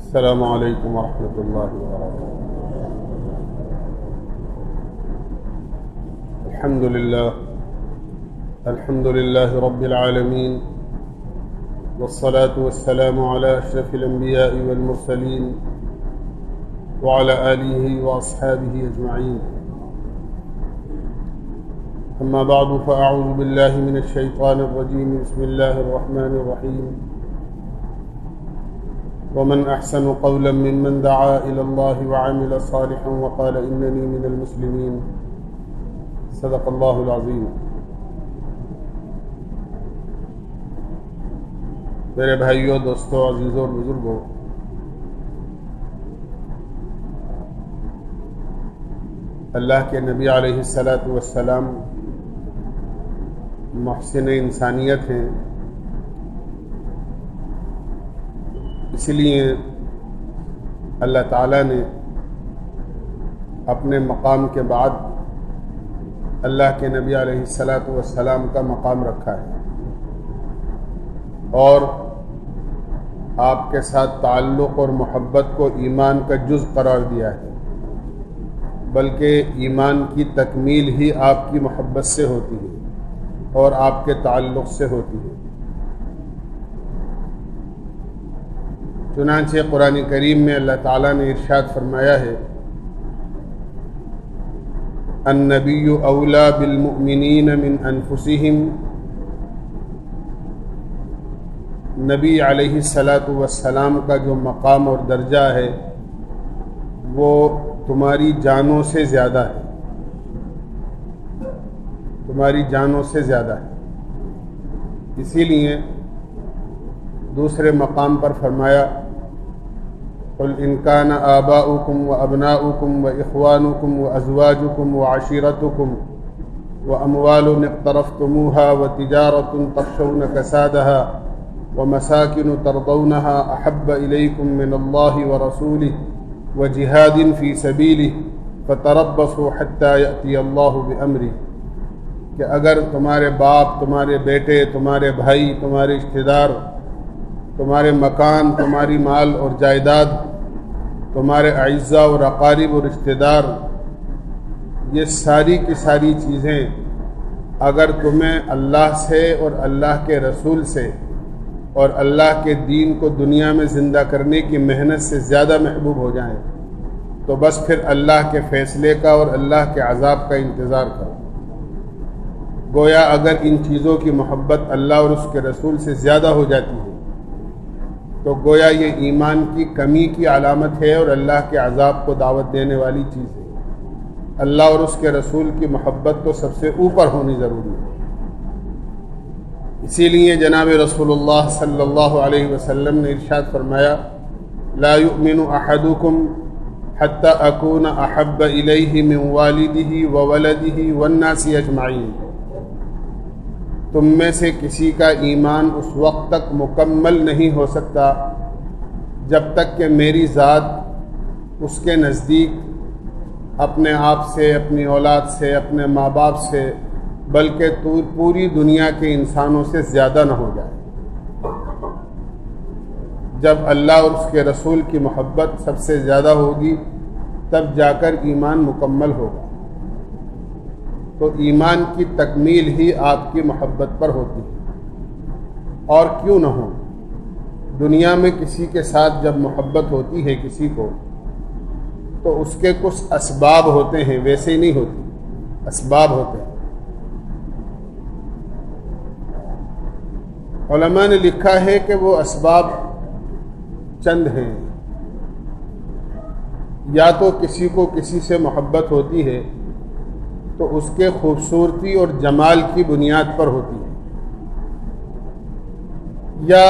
السلام علیکم ورحمۃ اللہ وبرکاتہ۔ الحمد للہ رب العالمین، والصلاة والسلام على اشرف الانبیاء والمرسلین وعلى آلہ واصحابہ اجمعین، اما بعد فاعوذ باللہ من الشیطان الرجیم، بسم اللہ الرحمن الرحیم، ومن احسن قولا ممن دعا الى اللہ وعمل صالحا وقال اننی من المسلمین، صدق اللہ العظیم۔ میرے بھائیوں، دوستوں، عزیزوں اور بزرگوں، اللہ کے نبی علیہ الصلاۃ والسلام محسن انسانیت ہیں، اس لیے اللہ تعالیٰ نے اپنے مقام کے بعد اللہ کے نبی علیہ الصلاۃ والسلام کا مقام رکھا ہے اور آپ کے ساتھ تعلق اور محبت کو ایمان کا جز قرار دیا ہے، بلکہ ایمان کی تکمیل ہی آپ کی محبت سے ہوتی ہے اور آپ کے تعلق سے ہوتی ہے۔ چنانچہ قرآن کریم میں اللہ تعالیٰ نے ارشاد فرمایا ہے، النبی اولی بالمؤمنین من انفسہم، نبی علیہ الصلاۃ والسلام کا جو مقام اور درجہ ہے وہ تمہاری جانوں سے زیادہ ہے، تمہاری جانوں سے زیادہ ہے۔ اسی لیے دوسرے مقام پر فرمایا، قل ان کان آباؤکم وابناؤکم واخوانکم وازواجکم وعشیرتکم واموال اقترفتموها وتجارة تخشون کسادها ومساکن ترضونها احب الیکم من اللہ ورسولہ وجہاد فی سبیلہ فتربصوا حتی یأتی اللہ بامرہ، کہ اگر تمہارے باپ، تمہارے بیٹے، تمہارے بھائی، تمہارے رشتہ دار، تمہارے مکان، تمہاری مال اور جائیداد، تمہارے اعزاء اور اقارب اور رشتہ دار، یہ ساری کی ساری چیزیں اگر تمہیں اللہ سے اور اللہ کے رسول سے اور اللہ کے دین کو دنیا میں زندہ کرنے کی محنت سے زیادہ محبوب ہو جائیں تو بس پھر اللہ کے فیصلے کا اور اللہ کے عذاب کا انتظار کرو۔ گویا اگر ان چیزوں کی محبت اللہ اور اس کے رسول سے زیادہ ہو جاتی ہے تو گویا یہ ایمان کی کمی کی علامت ہے اور اللہ کے عذاب کو دعوت دینے والی چیز ہے۔ اللہ اور اس کے رسول کی محبت تو سب سے اوپر ہونی ضروری ہے۔ اسی لیے جناب رسول اللہ صلی اللہ علیہ وسلم نے ارشاد فرمایا، لا یؤمن احدکم حتی اکون احب الیہ من والدہ وولدہ والناس اجمعین، تم میں سے کسی کا ایمان اس وقت تک مکمل نہیں ہو سکتا جب تک کہ میری ذات اس کے نزدیک اپنے آپ سے، اپنی اولاد سے، اپنے ماں باپ سے، بلکہ پوری دنیا کے انسانوں سے زیادہ نہ ہو جائے۔ جب اللہ اور اس کے رسول کی محبت سب سے زیادہ ہوگی تب جا کر ایمان مکمل ہوگا۔ تو ایمان کی تکمیل ہی آپ کی محبت پر ہوتی ہے، اور کیوں نہ ہو۔ دنیا میں کسی کے ساتھ جب محبت ہوتی ہے کسی کو تو اس کے کچھ اسباب ہوتے ہیں، ویسے ہی نہیں ہوتی، اسباب ہوتے ہیں۔ علماء نے لکھا ہے کہ وہ اسباب چند ہیں، یا تو کسی کو کسی سے محبت ہوتی ہے تو اس کے خوبصورتی اور جمال کی بنیاد پر ہوتی ہے، یا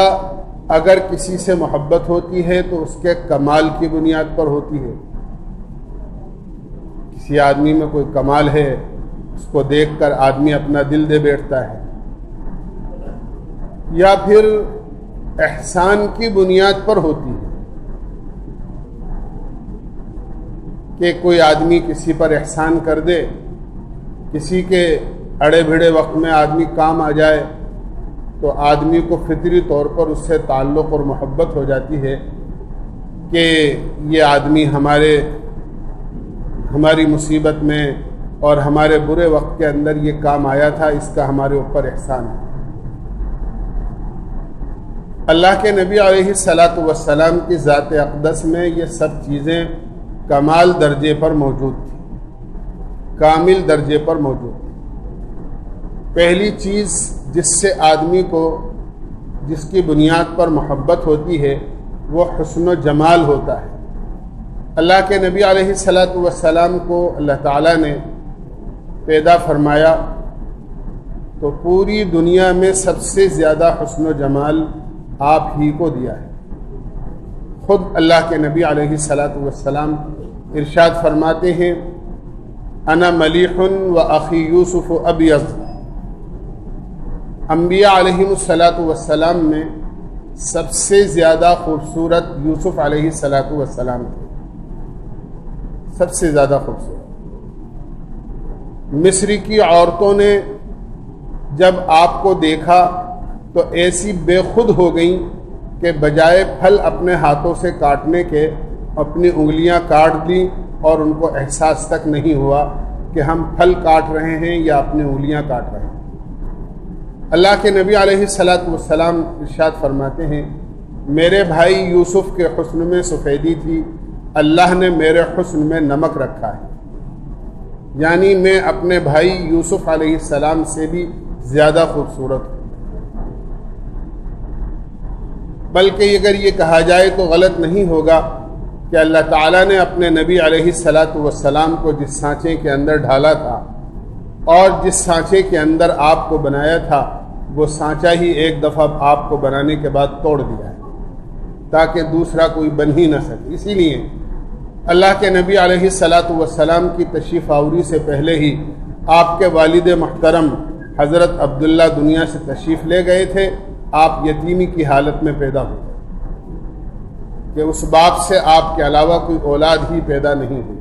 اگر کسی سے محبت ہوتی ہے تو اس کے کمال کی بنیاد پر ہوتی ہے۔ کسی آدمی میں کوئی کمال ہے، اس کو دیکھ کر آدمی اپنا دل دے بیٹھتا ہے، یا پھر احسان کی بنیاد پر ہوتی ہے کہ کوئی آدمی کسی پر احسان کر دے، کسی کے اڑے بھیڑے وقت میں آدمی کام آ جائے تو آدمی کو فطری طور پر اس سے تعلق اور محبت ہو جاتی ہے، کہ یہ آدمی ہماری مصیبت میں اور ہمارے برے وقت کے اندر یہ کام آیا تھا، اس کا ہمارے اوپر احسان ہے۔ اللہ کے نبی علیہ الصلاۃ والسلام کی ذات اقدس میں یہ سب چیزیں کمال درجے پر موجود تھیں، کامل درجے پر موجود تھیں۔ پہلی چیز جس سے آدمی کو، جس کی بنیاد پر محبت ہوتی ہے، وہ حسن و جمال ہوتا ہے۔ اللہ کے نبی علیہ الصلاۃ والسلام کو اللہ تعالیٰ نے پیدا فرمایا تو پوری دنیا میں سب سے زیادہ حسن و جمال آپ ہی کو دیا ہے۔ خود اللہ کے نبی علیہ الصلاۃ والسلام ارشاد فرماتے ہیں، انا ملیح و اخی یوسف ابیض۔ انبیاء علیہ الصلاۃ والسلام میں سب سے زیادہ خوبصورت یوسف علیہ الصلاۃ والسلام تھے، سب سے زیادہ خوبصورت۔ مصر کی عورتوں نے جب آپ کو دیکھا تو ایسی بے خود ہو گئیں کہ بجائے پھل اپنے ہاتھوں سے کاٹنے کے اپنی انگلیاں کاٹ دیں، اور ان کو احساس تک نہیں ہوا کہ ہم پھل کاٹ رہے ہیں یا اپنی انگلیاں کاٹ رہے ہیں۔ اللہ کے نبی علیہ الصلاۃ والسلام ارشاد فرماتے ہیں، میرے بھائی یوسف کے حسن میں سفیدی تھی، اللہ نے میرے حسن میں نمک رکھا ہے، یعنی میں اپنے بھائی یوسف علیہ السلام سے بھی زیادہ خوبصورت ہوں۔ بلکہ اگر یہ کہا جائے تو غلط نہیں ہوگا کہ اللہ تعالیٰ نے اپنے نبی علیہ الصلاۃ والسلام کو جس سانچے کے اندر ڈھالا تھا اور جس سانچے کے اندر آپ کو بنایا تھا، وہ سانچا ہی ایک دفعہ آپ کو بنانے کے بعد توڑ دیا ہے تاکہ دوسرا کوئی بن ہی نہ سکے۔ اسی لیے اللہ کے نبی علیہ الصلاۃ والسلام کی تشریف آوری سے پہلے ہی آپ کے والد محترم حضرت عبداللہ دنیا سے تشریف لے گئے تھے۔ آپ یتیمی کی حالت میں پیدا ہوئے کہ اس باپ سے آپ کے علاوہ کوئی اولاد ہی پیدا نہیں ہوئی۔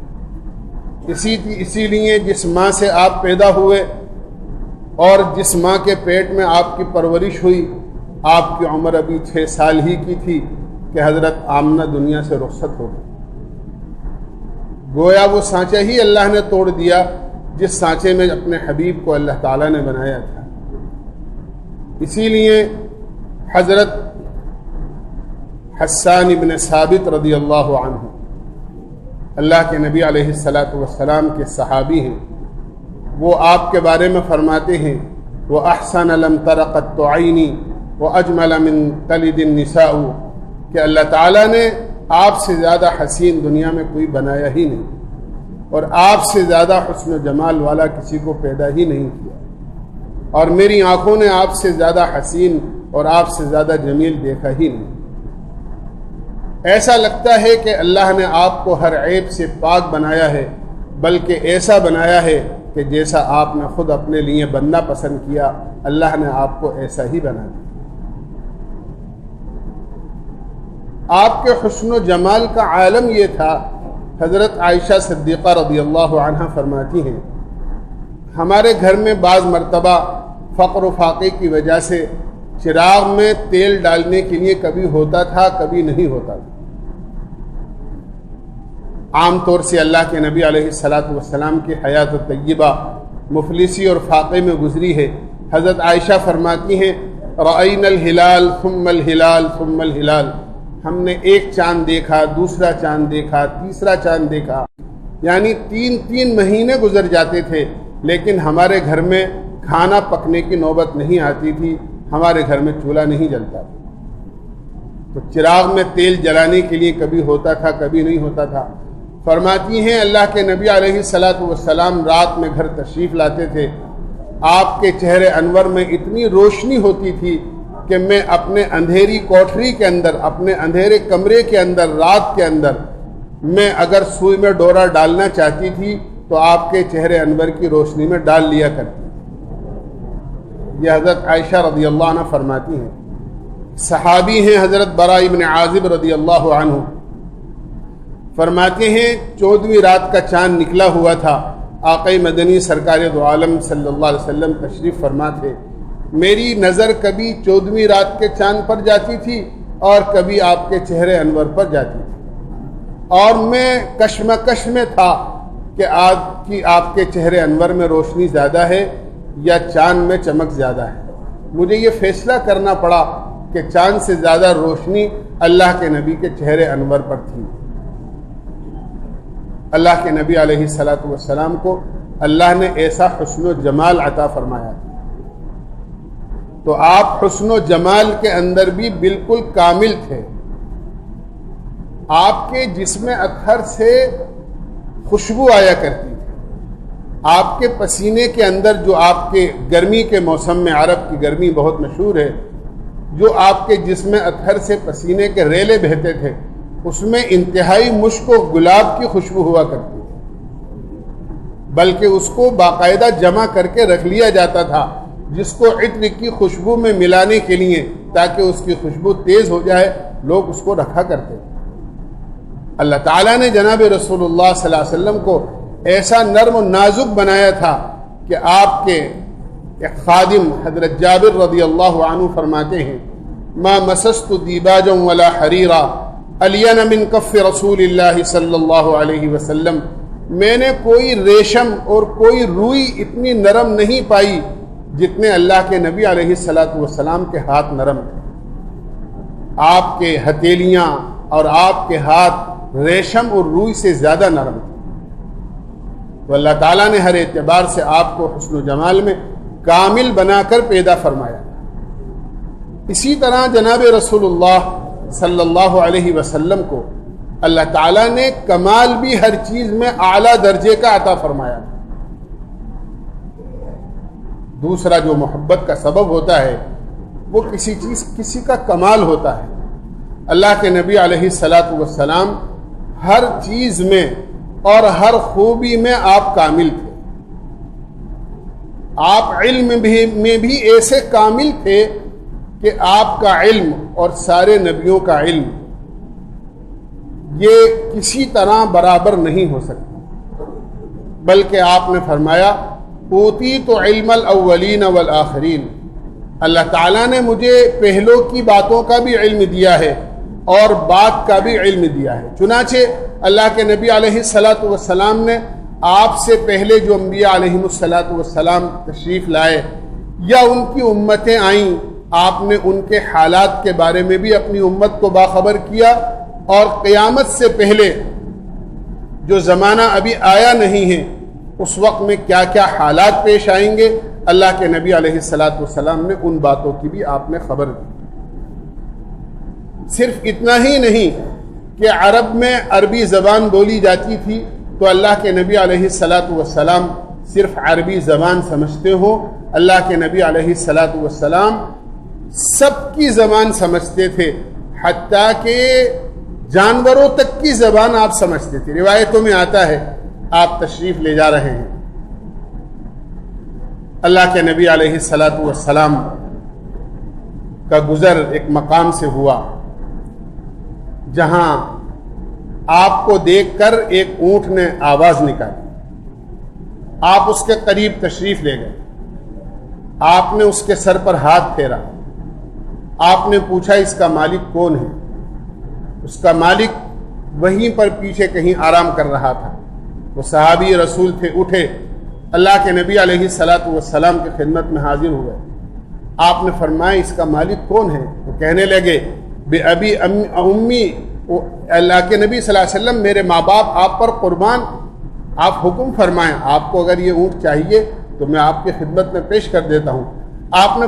اسی لیے جس ماں سے آپ پیدا ہوئے اور جس ماں کے پیٹ میں آپ کی پرورش ہوئی، آپ کی عمر ابھی 6 سال ہی کی تھی کہ حضرت آمنہ دنیا سے رخصت ہو گئی۔ گویا وہ سانچہ ہی اللہ نے توڑ دیا جس سانچے میں اپنے حبیب کو اللہ تعالیٰ نے بنایا تھا۔ اسی لیے حضرت حسان ابن ثابت رضی اللہ عنہ اللہ کے نبی علیہ الصلاۃ والسلام کے صحابی ہیں، وہ آپ کے بارے میں فرماتے ہیں، وَأَحْسَنَ لَمْ تَرَ قَطُّ عَيْنِي وَأَجْمَلَ مِنْ تَلِدِ النِّسَاءُ، کہ اللہ تعالیٰ نے آپ سے زیادہ حسین دنیا میں کوئی بنایا ہی نہیں، اور آپ سے زیادہ حسن و جمال والا کسی کو پیدا ہی نہیں کیا، اور میری آنکھوں نے آپ سے زیادہ حسین اور آپ سے زیادہ جمیل دیکھا ہی نہیں۔ ایسا لگتا ہے کہ اللہ نے آپ کو ہر عیب سے پاک بنایا ہے، بلکہ ایسا بنایا ہے کہ جیسا آپ نے خود اپنے لیے بننا پسند کیا، اللہ نے آپ کو ایسا ہی بنا دیا۔ آپ کے حسن و جمال کا عالم یہ تھا، حضرت عائشہ صدیقہ رضی اللہ عنہ فرماتی ہیں، ہمارے گھر میں بعض مرتبہ فقر و فاقے کی وجہ سے چراغ میں تیل ڈالنے کے لیے کبھی ہوتا تھا، کبھی نہیں ہوتا تھا۔ عام طور سے اللہ کے نبی علیہ الصلاۃ والسلام کی حیات طیبہ مفلسی اور فاقے میں گزری ہے۔ حضرت عائشہ فرماتی ہیں، رأینا الہلال ثم الہلال ثم الہلال، ہم نے ایک چاند دیکھا، دوسرا چاند دیکھا، تیسرا چاند دیکھا، یعنی 3 مہینے گزر جاتے تھے، لیکن ہمارے گھر میں کھانا پکنے کی نوبت نہیں آتی تھی، ہمارے گھر میں چولہا نہیں جلتا تھا۔ تو چراغ میں تیل جلانے کے لیے کبھی ہوتا تھا، کبھی نہیں ہوتا تھا۔ فرماتی ہیں اللہ کے نبی علیہ الصلاۃ والسلام رات میں گھر تشریف لاتے تھے، آپ کے چہرے انور میں اتنی روشنی ہوتی تھی کہ میں اپنے اندھیری کوٹھری کے اندر، اپنے اندھیرے کمرے کے اندر، رات کے اندر میں اگر سوئی میں ڈورا ڈالنا چاہتی تھی تو آپ کے چہرے انور کی روشنی میں ڈال لیا کرتی۔ یہ حضرت عائشہ رضی اللہ عنہ فرماتی ہیں۔ صحابی ہیں حضرت براء ابن عازب رضی اللہ عنہ، فرماتے ہیں 14ویں رات کا چاند نکلا ہوا تھا، آقا مدنی سرکار دو عالم صلی اللہ علیہ وسلم تشریف فرما تھے، میری نظر کبھی 14ویں رات کے چاند پر جاتی تھی اور کبھی آپ کے چہرے انور پر جاتی تھی۔ اور میں کشمکش میں تھا کہ آپ کے چہرے انور میں روشنی زیادہ ہے یا چاند میں چمک زیادہ ہے۔ مجھے یہ فیصلہ کرنا پڑا کہ چاند سے زیادہ روشنی اللہ کے نبی کے چہرے انور پر تھی۔ اللہ کے نبی علیہ السلام کو اللہ نے ایسا حسن و جمال عطا فرمایا، تو آپ حسن و جمال کے اندر بھی بالکل کامل تھے۔ آپ کے جسم اطہر سے خوشبو آیا کرتی تھی، آپ کے پسینے کے اندر جو آپ کے گرمی کے موسم میں، عرب کی گرمی بہت مشہور ہے، جو آپ کے جسم اطہر سے پسینے کے ریلے بہتے تھے، اس میں انتہائی مشک و گلاب کی خوشبو ہوا کرتی تھی، بلکہ اس کو باقاعدہ جمع کر کے رکھ لیا جاتا تھا، جس کو عطر کی خوشبو میں ملانے کے لیے، تاکہ اس کی خوشبو تیز ہو جائے، لوگ اس کو رکھا کرتے تھے۔ اللہ تعالیٰ نے جناب رسول اللہ صلی اللہ علیہ وسلم کو ایسا نرم و نازک بنایا تھا کہ آپ کے ایک خادم حضرت جابر رضی اللہ عنہ فرماتے ہیں، ما مسست دیباجا ولا حریرا الین من کف رسول اللہ صلی اللہ علیہ وسلم، میں نے کوئی ریشم اور کوئی روئی اتنی نرم نہیں پائی جتنے اللہ کے نبی علیہ السلام کے ہاتھ نرم تھے۔ آپ کے ہتھیلیاں اور آپ کے ہاتھ ریشم اور روئی سے زیادہ نرم تھے۔ تو اللہ تعالیٰ نے ہر اعتبار سے آپ کو حسن و جمال میں کامل بنا کر پیدا فرمایا۔ اسی طرح جناب رسول اللہ صلی اللہ علیہ وسلم کو اللہ تعالیٰ نے کمال بھی ہر چیز میں اعلیٰ درجے کا عطا فرمایا۔ دوسرا جو محبت کا سبب ہوتا ہے وہ کسی کا کمال ہوتا ہے۔ اللہ کے نبی علیہ السلام ہر چیز میں اور ہر خوبی میں آپ کامل تھے۔ آپ علم میں بھی ایسے کامل تھے کہ آپ کا علم اور سارے نبیوں کا علم یہ کسی طرح برابر نہیں ہو سکتا، بلکہ آپ نے فرمایا اوتیت علم الاولین والآخرین، اللہ تعالیٰ نے مجھے پہلوں کی باتوں کا بھی علم دیا ہے اور بعد کا بھی علم دیا ہے۔ چنانچہ اللہ کے نبی علیہ السلام نے آپ سے پہلے جو انبیاء علیہ السلام تشریف لائے یا ان کی امتیں آئیں، آپ نے ان کے حالات کے بارے میں بھی اپنی امت کو باخبر کیا، اور قیامت سے پہلے جو زمانہ ابھی آیا نہیں ہے اس وقت میں کیا کیا حالات پیش آئیں گے، اللہ کے نبی علیہ السلام نے ان باتوں کی بھی آپ نے خبر دی۔ صرف اتنا ہی نہیں کہ عرب میں عربی زبان بولی جاتی تھی تو اللہ کے نبی علیہ السلام صرف عربی زبان سمجھتے ہوں، اللہ کے نبی علیہ السلام سب کی زبان سمجھتے تھے، حتیٰ کہ جانوروں تک کی زبان آپ سمجھتے تھے۔ روایتوں میں آتا ہے آپ تشریف لے جا رہے ہیں، اللہ کے نبی علیہ السلام کا گزر ایک مقام سے ہوا جہاں آپ کو دیکھ کر ایک اونٹ نے آواز نکالی، آپ اس کے قریب تشریف لے گئے، آپ نے اس کے سر پر ہاتھ پھیرا، آپ نے پوچھا اس کا مالک کون ہے؟ اس کا مالک وہیں پر پیچھے کہیں آرام کر رہا تھا۔ وہ صحابی رسول تھے، اٹھے اللہ کے نبی علیہ السلام کی خدمت میں حاضر ہوئے۔ آپ نے فرمایا اس کا مالک کون ہے؟ وہ کہنے لگے بے ابی امی، اللہ کے نبی صلی اللہ علیہ وسلم میرے ماں باپ آپ پر قربان، آپ حکم فرمائیں، آپ کو اگر یہ اونٹ چاہیے تو میں آپ کی خدمت میں پیش کر دیتا ہوں۔ آپ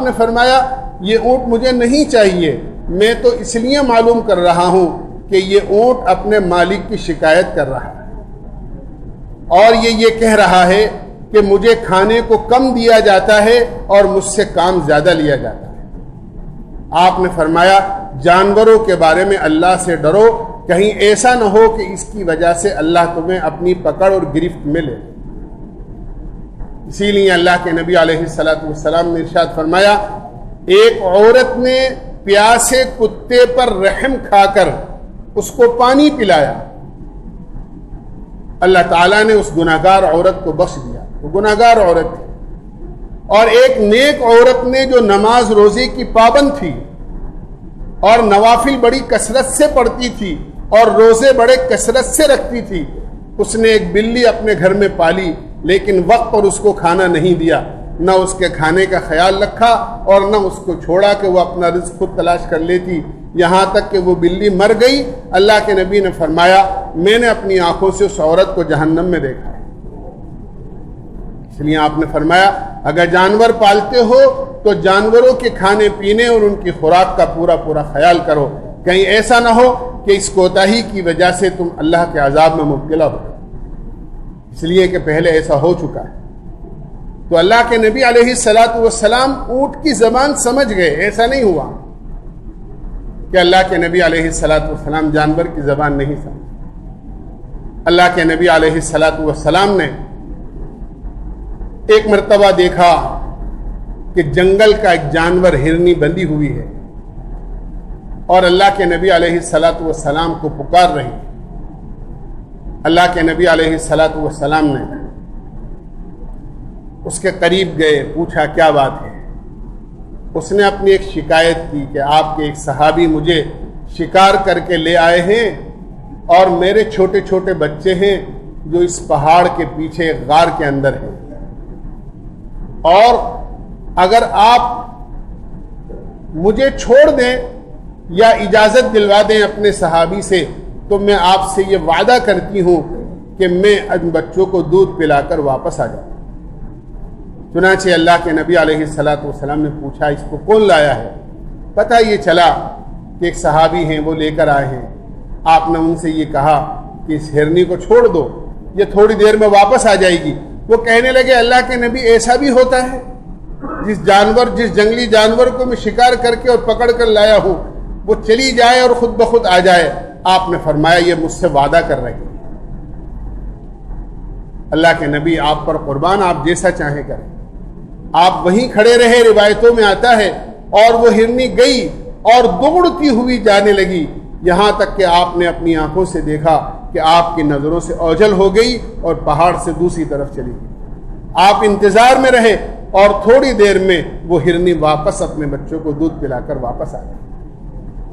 نے فرمایا یہ اونٹ مجھے نہیں چاہیے، میں تو اس لیے معلوم کر رہا ہوں کہ یہ اونٹ اپنے مالک کی شکایت کر رہا ہے اور یہ کہہ رہا ہے کہ مجھے کھانے کو کم دیا جاتا ہے اور مجھ سے کام زیادہ لیا جاتا ہے۔ آپ نے فرمایا جانوروں کے بارے میں اللہ سے ڈرو، کہیں ایسا نہ ہو کہ اس کی وجہ سے اللہ تمہیں اپنی پکڑ اور گرفت میں لے۔ اسی لیے اللہ کے نبی علیہ السلام نے ارشاد فرمایا ایک عورت نے پیاسے کتے پر رحم کھا کر اس کو پانی پلایا، اللہ تعالیٰ نے اس گناہگار عورت کو بخش دیا، وہ گناہگار عورت تھی۔ اور ایک نیک عورت نے جو نماز روزے کی پابند تھی اور نوافل بڑی کثرت سے پڑھتی تھی اور روزے بڑے کثرت سے رکھتی تھی. اس نے ایک بلی اپنے گھر میں پالی لیکن وقت پر اس کو کھانا نہیں دیا، نہ اس کے کھانے کا خیال رکھا اور نہ اس کو چھوڑا کہ وہ اپنا رزق خود تلاش کر لیتی، یہاں تک کہ وہ بلی مر گئی. اللہ کے نبی نے فرمایا میں نے اپنی آنکھوں سے اس عورت کو جہنم میں دیکھا ہے. اس لیے آپ نے فرمایا اگر جانور پالتے ہو تو جانوروں کے کھانے پینے اور ان کی خوراک کا پورا خیال کرو، کہیں ایسا نہ ہو کہ اس کوتاہی کی وجہ سے تم اللہ کے عذاب میں مبتلا ہو، اس لیے کہ پہلے ایسا ہو چکا ہے. تو اللہ کے نبی علیہ الصلاۃ والسلام اونٹ کی زبان سمجھ گئے. ایسا نہیں ہوا کہ اللہ کے نبی علیہ الصلاۃ والسلام جانور کی زبان نہیں سمجھے. اللہ کے نبی علیہ الصلاۃ والسلام نے ایک مرتبہ دیکھا کہ جنگل کا ایک جانور ہرنی بندھی ہوئی ہے اور اللہ کے نبی علیہ الصلاۃ والسلام کو پکار رہی. اللہ کے نبی علیہ الصلاۃ والسلام نے اس کے قریب گئے، پوچھا کیا بات ہے. اس نے اپنی ایک شکایت کی کہ آپ کے ایک صحابی مجھے شکار کر کے لے آئے ہیں اور میرے چھوٹے چھوٹے بچے ہیں جو اس پہاڑ کے پیچھے غار کے اندر ہیں، اور اگر آپ مجھے چھوڑ دیں یا اجازت دلوا دیں اپنے صحابی سے تو میں آپ سے یہ وعدہ کرتی ہوں کہ میں ان بچوں کو دودھ پلا کر واپس آ جاؤں. چنانچہ اللہ کے نبی علیہ الصلاۃ والسلام نے پوچھا اس کو کون لایا ہے؟ پتہ یہ چلا کہ ایک صحابی ہیں وہ لے کر آئے ہیں. آپ نے ان سے یہ کہا کہ اس ہرنی کو چھوڑ دو، یہ تھوڑی دیر میں واپس آ جائے گی. وہ کہنے لگے اللہ کے نبی ایسا بھی ہوتا ہے؟ جس جنگلی جانور کو میں شکار کر کے اور پکڑ کر لایا ہوں وہ چلی جائے اور خود بخود آ جائے. آپ نے فرمایا یہ مجھ سے وعدہ کر رہی ہے. اللہ کے نبی آپ پر قربان، آپ جیسا چاہیں کریں. آپ وہیں کھڑے رہے، روایتوں میں آتا ہے، اور وہ ہرنی گئی اور دوڑتی ہوئی جانے لگی، یہاں تک کہ آپ نے اپنی آنکھوں سے دیکھا کہ آپ کی نظروں سے اوجھل ہو گئی اور پہاڑ سے دوسری طرف چلی گئی. آپ انتظار میں رہے اور تھوڑی دیر میں وہ ہرنی واپس اپنے بچوں کو دودھ پلا کر واپس آ گئی.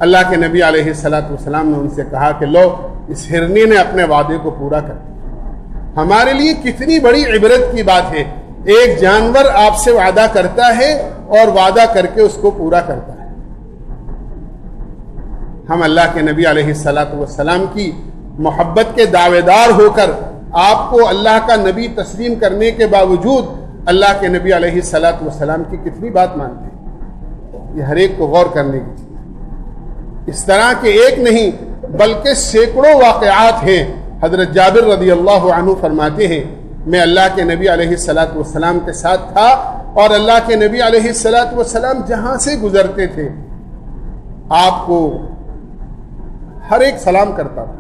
اللہ کے نبی علیہ الصلاۃ والسلام نے ان سے کہا کہ لو اس ہرنی نے اپنے وعدے کو پورا کر دیا. ہمارے لیے کتنی بڑی عبرت کی بات ہے، ایک جانور آپ سے وعدہ کرتا ہے اور وعدہ کر کے اس کو پورا کرتا ہے. ہم اللہ کے نبی علیہ الصلاۃ والسلام کی محبت کے دعوے دار ہو کر آپ کو اللہ کا نبی تسلیم کرنے کے باوجود اللہ کے نبی علیہ الصلاۃ والسلام کی کتنی بات مانتے ہیں. یہ ہر ایک کو غور کرنے کی چیز. اس طرح کے ایک نہیں بلکہ سینکڑوں واقعات ہیں. حضرت جابر رضی اللہ عنہ فرماتے ہیں میں اللہ کے نبی علیہ الصلاۃ والسلام کے ساتھ تھا اور اللہ کے نبی علیہ الصلاۃ والسلام جہاں سے گزرتے تھے آپ کو ہر ایک سلام کرتا تھا.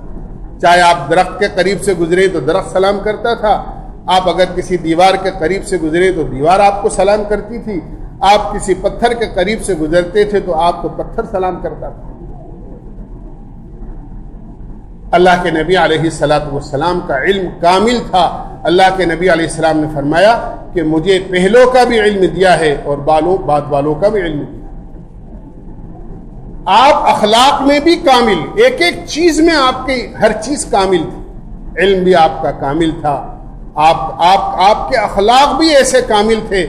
چاہے آپ درخت کے قریب سے گزرے تو درخت سلام کرتا تھا، آپ اگر کسی دیوار کے قریب سے گزرے تو دیوار آپ کو سلام کرتی تھی، آپ کسی پتھر کے قریب سے گزرتے تھے تو آپ کو پتھر سلام کرتا تھا. اللہ کے نبی علیہ الصلاۃ والسلام کا علم کامل تھا. اللہ کے نبی علیہ السلام نے فرمایا کہ مجھے پہلوں کا بھی علم دیا ہے اور بعد والوں کا بھی علم دیا. آپ اخلاق میں بھی کامل، ایک ایک چیز میں آپ کی ہر چیز کامل تھی. علم بھی آپ کا کامل تھا، آپ کے اخلاق بھی ایسے کامل تھے.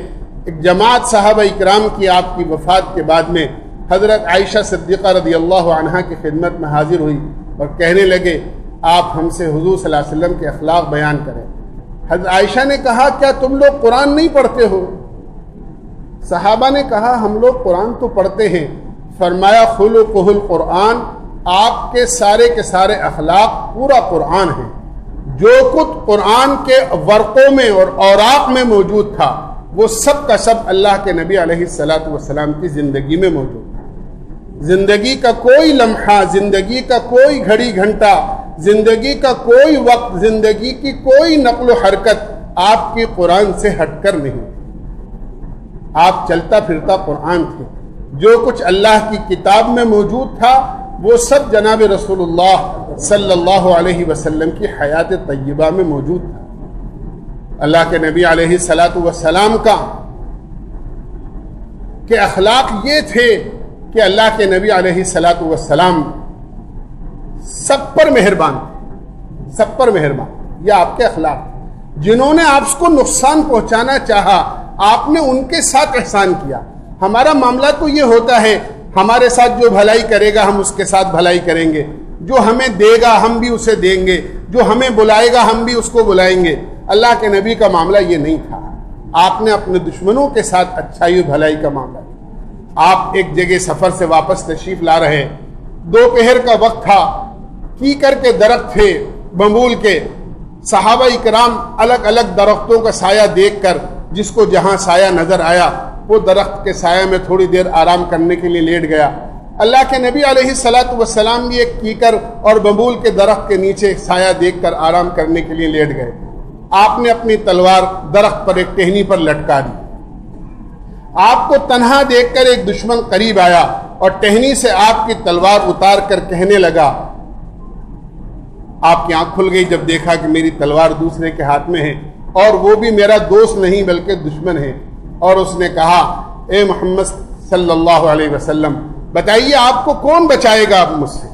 ایک جماعت صحابہ اکرام کی آپ کی وفات کے بعد میں حضرت عائشہ صدیقہ رضی اللہ عنہا کی خدمت میں حاضر ہوئی اور کہنے لگے آپ ہم سے حضور صلی اللہ علیہ وسلم کے اخلاق بیان کریں. حضرت عائشہ نے کہا کیا تم لوگ قرآن نہیں پڑھتے ہو؟ صحابہ نے کہا ہم لوگ قرآن تو پڑھتے ہیں. فرمایا خلقہ القرآن، آپ کے سارے اخلاق پورا قرآن ہے. جو کچھ قرآن کے ورقوں میں اور اوراق میں موجود تھا وہ سب کا سب اللہ کے نبی علیہ الصلاۃ والسلام کی زندگی میں موجود تھا. زندگی کا کوئی لمحہ، زندگی کا کوئی گھڑی گھنٹہ، زندگی کا کوئی وقت، زندگی کی کوئی نقل و حرکت آپ کی قرآن سے ہٹ کر نہیں. آپ چلتا پھرتا قرآن تھے. جو کچھ اللہ کی کتاب میں موجود تھا وہ سب جناب رسول اللہ صلی اللہ علیہ وسلم کی حیات طیبہ میں موجود تھا. اللہ کے نبی علیہ الصلاۃ والسلام کا کہ اخلاق یہ تھے کہ اللہ کے نبی علیہ الصلاۃ والسلام سب پر مہربان تھے، سب پر مہربان۔ یہ آپ کے اخلاق، جنہوں نے آپ کو نقصان پہنچانا چاہا آپ نے ان کے ساتھ احسان کیا۔ ہمارا معاملہ تو یہ ہوتا ہے، ہمارے ساتھ جو بھلائی کرے گا ہم اس کے ساتھ بھلائی کریں گے، جو ہمیں دے گا ہم بھی اسے دیں گے، جو ہمیں بلائے گا ہم بھی اس کو بلائیں گے۔ اللہ کے نبی کا معاملہ یہ نہیں تھا، آپ نے اپنے دشمنوں کے ساتھ اچھائی و بھلائی کا معاملہ کیا۔ آپ ایک جگہ سفر سے واپس تشریف لا رہے، دوپہر کا وقت تھا، کیکر کے درخت تھے بمبول کے، صحابہ اکرام الگ الگ درختوں کا سایہ دیکھ کر جس کو جہاں سایہ نظر آیا وہ درخت کے سایہ میں تھوڑی دیر آرام کرنے کے لیے لیٹ گیا۔ اللہ کے نبی علیہ الصلوۃ والسلام بھی ایک کیکر اور بمبول کے درخت کے نیچے سایہ دیکھ کر آرام کرنے کے لیے لیٹ گئے۔ آپ نے اپنی تلوار درخت پر ایک ٹہنی پر لٹکا دی۔ آپ کو تنہا دیکھ کر ایک دشمن قریب آیا اور ٹہنی سے آپ کی تلوار اتار کر کہنے لگا، آپ کی آنکھ کھل گئی جب دیکھا کہ میری تلوار دوسرے کے ہاتھ میں ہے اور وہ بھی میرا دوست نہیں بلکہ دشمن ہے، اور اس نے کہا، اے محمد صلی اللہ علیہ وسلم بتائیے آپ کو کون بچائے گا مجھ سے؟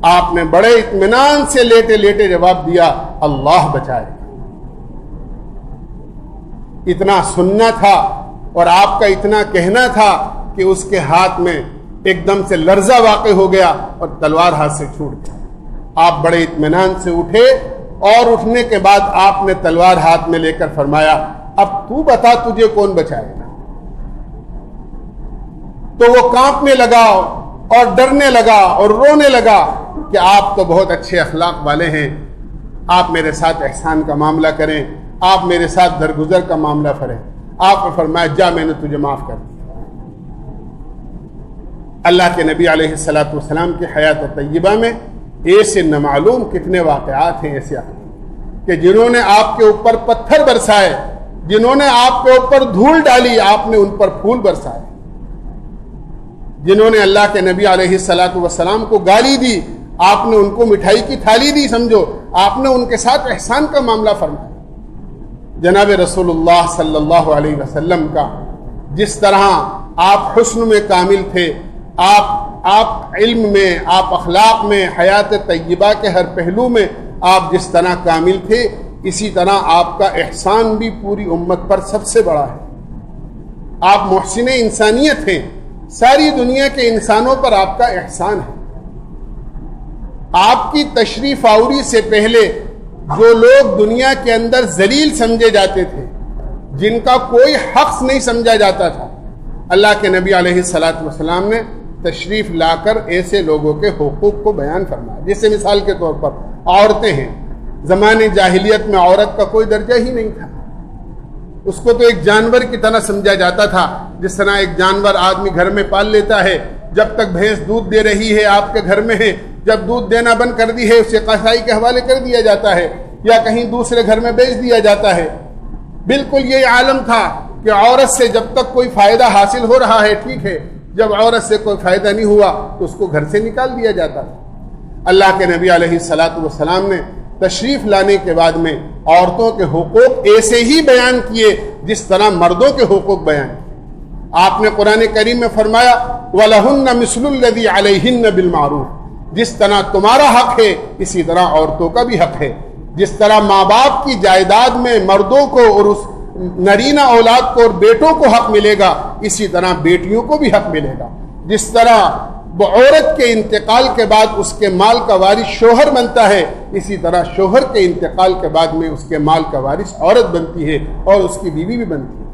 آپ نے بڑے اطمینان سے لیٹے لیٹے جواب دیا، اللہ بچائے گا۔ اتنا سننا تھا اور آپ کا اتنا کہنا تھا کہ اس کے ہاتھ میں ایک دم سے لرزہ واقع ہو گیا اور تلوار ہاتھ سے چھوٹ گئی۔ آپ بڑے اطمینان سے اٹھے اور اٹھنے کے بعد آپ نے تلوار ہاتھ میں لے کر فرمایا، اب تو بتا تجھے کون بچائے گا؟ تو وہ کانپنے لگا اور ڈرنے لگا اور رونے لگا کہ آپ تو بہت اچھے اخلاق والے ہیں، آپ میرے ساتھ احسان کا معاملہ کریں، آپ میرے ساتھ درگزر کا معاملہ کریں۔ آپ نے فرمایا، جا میں نے تجھے معاف کر دیا۔ اللہ کے نبی علیہ الصلوۃ والسلام کی حیات طیبہ میں ایسے نامعلوم کتنے واقعات ہیں ایسے کہ جنہوں نے آپ کے اوپر پتھر برسائے، جنہوں نے آپ کے اوپر دھول ڈالی آپ نے ان پر پھول برسائے، جنہوں نے اللہ کے نبی علیہ الصلوۃ والسلام کو گالی دی آپ نے ان کو مٹھائی کی تھالی دی، سمجھو آپ نے ان کے ساتھ احسان کا معاملہ فرمایا۔ جناب رسول اللہ صلی اللہ علیہ وسلم کا جس طرح آپ حسن میں کامل تھے، آپ علم میں، آپ اخلاق میں، حیات طیبہ کے ہر پہلو میں آپ جس طرح کامل تھے، اسی طرح آپ کا احسان بھی پوری امت پر سب سے بڑا ہے۔ آپ محسن انسانیت ہیں، ساری دنیا کے انسانوں پر آپ کا احسان ہے۔ آپ کی تشریف آوری سے پہلے جو لوگ دنیا کے اندر ذلیل سمجھے جاتے تھے، جن کا کوئی حق نہیں سمجھا جاتا تھا، اللہ کے نبی علیہ الصلوۃ والسلام نے تشریف لا کر ایسے لوگوں کے حقوق کو بیان فرمایا۔ جیسے مثال کے طور پر عورتیں ہیں، زمانے جاہلیت میں عورت کا کوئی درجہ ہی نہیں تھا، اس کو تو ایک جانور کی طرح سمجھا جاتا تھا۔ جس طرح ایک جانور آدمی گھر میں پال لیتا ہے، جب تک بھینس دودھ دے رہی ہے آپ کے گھر میں ہے، جب دودھ دینا بند کر دی ہے اسے قصائی کے حوالے کر دیا جاتا ہے یا کہیں دوسرے گھر میں بیچ دیا جاتا ہے۔ بالکل یہ عالم تھا کہ عورت سے جب تک کوئی فائدہ حاصل ہو رہا ہے ٹھیک ہے، جب عورت سے کوئی فائدہ نہیں ہوا تو اس کو گھر سے نکال دیا جاتا تھا۔ اللہ کے نبی علیہ الصلوۃ والسلام نے تشریف لانے کے بعد میں عورتوں کے حقوق ایسے ہی بیان کیے جس طرح مردوں کے حقوق بیان کیے۔ آپ نے قرآن کریم میں فرمایا، وَلَهُنَّ مِثْلُ الَّذِي عَلَيْهِنَّ بِالْمَعْرُوفِ، جس طرح تمہارا حق ہے اسی طرح عورتوں کا بھی حق ہے۔ جس طرح ماں باپ کی جائیداد میں مردوں کو اور اس نرینہ اولاد کو اور بیٹوں کو حق ملے گا، اسی طرح بیٹیوں کو بھی حق ملے گا۔ جس طرح عورت کے انتقال کے بعد اس کے مال کا وارث شوہر بنتا ہے، اسی طرح شوہر کے انتقال کے بعد میں اس کے مال کا وارث عورت بنتی ہے اور اس کی بیوی بھی بنتی ہے۔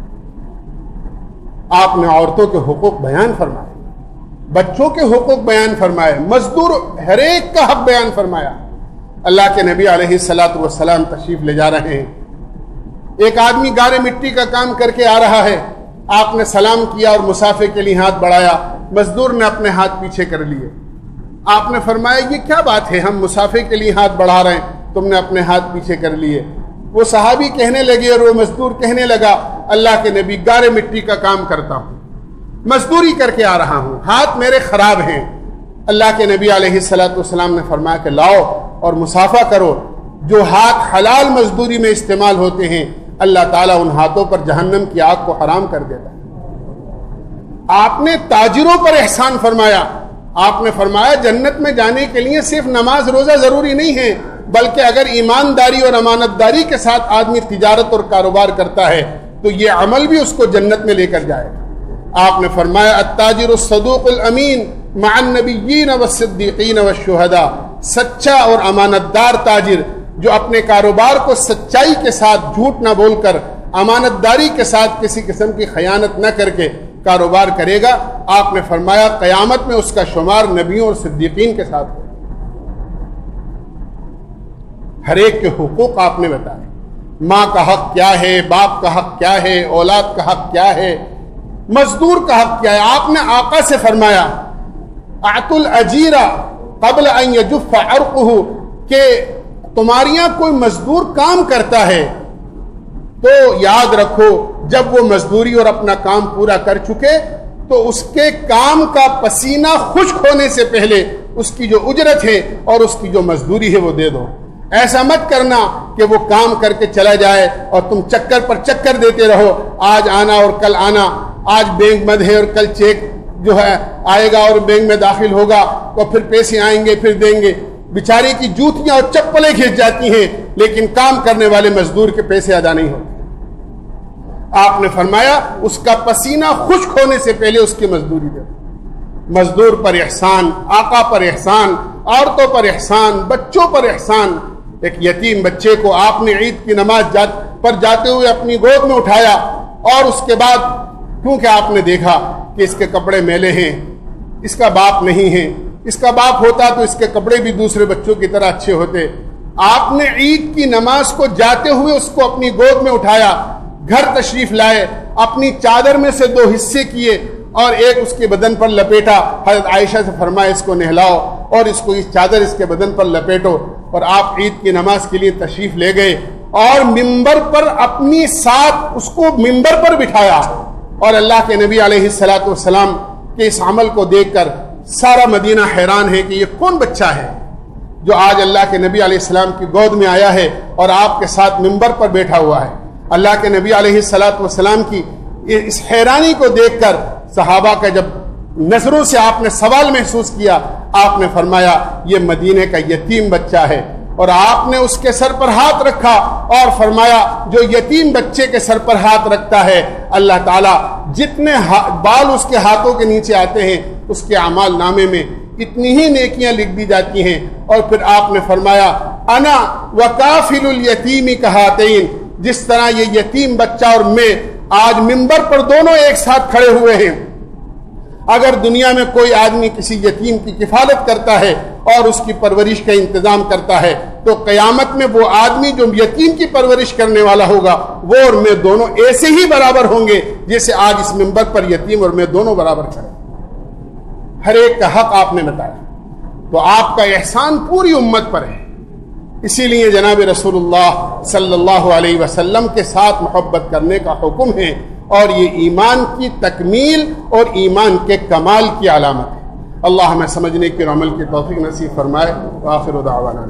آپ نے عورتوں کے حقوق بیان فرمائے، بچوں کے حقوق بیان فرمائے، مزدور ہر ایک کا حق بیان فرمایا۔ اللہ کے نبی علیہ الصلوۃ والسلام تشریف لے جا رہے ہیں، ایک آدمی گارے مٹی کا کام کر کے آ رہا ہے، آپ نے سلام کیا اور مسافر کے لیے ہاتھ بڑھایا، مزدور نے اپنے ہاتھ پیچھے کر لیے۔ آپ نے فرمایا، یہ کیا بات ہے، ہم مسافر کے لیے ہاتھ بڑھا رہے ہیں، تم نے اپنے ہاتھ پیچھے کر لیے۔ وہ صحابی کہنے لگے اور وہ مزدور کہنے لگا، اللہ کے نبی گارے مٹی کا کام کرتا ہوں، مزدوری کر کے آ رہا ہوں، ہاتھ میرے خراب ہیں۔ اللہ کے نبی علیہ الصلوۃ والسلام نے فرمایا کہ لاؤ اور مسافہ کرو۔ جو ہاتھ حلال مزدوری میں استعمال ہوتے ہیں اللہ تعالیٰ ان ہاتھوں پر جہنم کی آگ کو حرام کر دیتا ہے۔ آپ نے تاجروں پر احسان فرمایا، آپ نے فرمایا جنت میں جانے کے لیے صرف نماز روزہ ضروری نہیں ہے، بلکہ اگر ایمانداری اور امانت داری کے ساتھ آدمی تجارت اور کاروبار کرتا ہے تو یہ عمل بھی اس کو جنت میں لے کر جائے گا۔ آپ نے فرمایا التاجر الصدوق الامین مع النبیین والصدیقین والشہداء، سچا اور امانت دار تاجر جو اپنے کاروبار کو سچائی کے ساتھ جھوٹ نہ بول کر امانت داری کے ساتھ کسی قسم کی خیانت نہ کر کے کاروبار کرے گا، آپ نے فرمایا قیامت میں اس کا شمار نبیوں اور صدیقین کے ساتھ ہوگا۔ ہر ایک کے حقوق آپ نے بتائے، ماں کا حق کیا ہے، باپ کا حق کیا ہے، اولاد کا حق کیا ہے، مزدور کا حق کیا ہے۔ آپ نے آقا سے فرمایا اعطوا الاجیر قبل ان یجف عرقہ، کہ تمہارے یہاں کوئی مزدور کام کرتا ہے تو یاد رکھو جب وہ مزدوری اور اپنا کام پورا کر چکے تو اس کے کام کا پسینہ خشک ہونے سے پہلے اس کی جو اجرت ہے اور اس کی جو مزدوری ہے وہ دے دو۔ ایسا مت کرنا کہ وہ کام کر کے چلا جائے اور تم چکر پر چکر دیتے رہو، آج آنا اور کل آنا، آج بینک بند ہے اور کل چیک جو ہے آئے گا اور بینک میں داخل ہوگا تو پھر پیسے آئیں گے پھر دیں گے۔ بیچارے کی جوتیاں اور چپلیں کھینچ جاتی ہیں لیکن کام کرنے والے مزدور کے پیسے ادا نہیں ہوتے۔ آپ نے فرمایا اس کا پسینہ خشک ہونے سے پہلے اس کی مزدوری دے۔ مزدور پر احسان، آقا پر احسان، عورتوں پر احسان، بچوں پر احسان۔ ایک یتیم بچے کو آپ نے عید کی نماز پر جاتے ہوئے اپنی گود میں اٹھایا اور اس کے بعد کیونکہ آپ نے دیکھا کہ اس کے کپڑے میلے ہیں، اس کا باپ نہیں ہے، اس کا باپ ہوتا تو اس کے کپڑے بھی دوسرے بچوں کی طرح اچھے ہوتے، آپ نے عید کی نماز کو جاتے ہوئے اس کو اپنی گود میں اٹھایا، گھر تشریف لائے، اپنی چادر میں سے 2 حصے کیے اور ایک اس کے بدن پر لپیٹا۔ حضرت عائشہ سے فرمایا اس کو نہلاؤ اور اس کو اس چادر اس کے بدن پر لپیٹو، اور آپ عید کی نماز کے لیے تشریف لے گئے اور ممبر پر اپنی ساتھ اس کو ممبر پر بٹھایا، اور اللہ کے نبی علیہ الصلوۃ والسلام کے اس عمل کو دیکھ کر سارا مدینہ حیران ہے کہ یہ کون بچہ ہے جو آج اللہ کے نبی علیہ السلام کی گود میں آیا ہے اور آپ کے ساتھ ممبر پر بیٹھا ہوا ہے۔ اللہ کے نبی علیہ الصلوۃ والسلام کی اس حیرانی کو دیکھ کر صحابہ کا جب نظروں سے آپ نے سوال محسوس کیا، آپ نے فرمایا یہ مدینے کا یتیم بچہ ہے، اور آپ نے اس کے سر پر ہاتھ رکھا اور فرمایا جو یتیم بچے کے سر پر ہاتھ رکھتا ہے اللہ تعالیٰ جتنے بال اس کے ہاتھوں کے نیچے آتے ہیں اس کے اعمال نامے میں اتنی ہی نیکیاں لکھ دی جاتی ہیں۔ اور پھر آپ نے فرمایا انا وکافل الیتیم کہاتین، جس طرح یہ یتیم بچہ اور میں آج ممبر پر دونوں ایک ساتھ کھڑے ہوئے ہیں، اگر دنیا میں کوئی آدمی کسی یتیم کی کفالت کرتا ہے اور اس کی پرورش کا انتظام کرتا ہے تو قیامت میں وہ آدمی جو یتیم کی پرورش کرنے والا ہوگا وہ اور میں دونوں ایسے ہی برابر ہوں گے جیسے آج اس ممبر پر یتیم اور میں دونوں برابر کھڑے۔ ہر ایک کا حق آپ نے بتایا، تو آپ کا احسان پوری امت پر ہے۔ اسی لیے جناب رسول اللہ صلی اللہ علیہ وسلم کے ساتھ محبت کرنے کا حکم ہے، اور یہ ایمان کی تکمیل اور ایمان کے کمال کی علامت ہے۔ اللہ ہمیں سمجھنے کی اور عمل کی توفیق نصیب فرمائے۔ وآخر دعوانا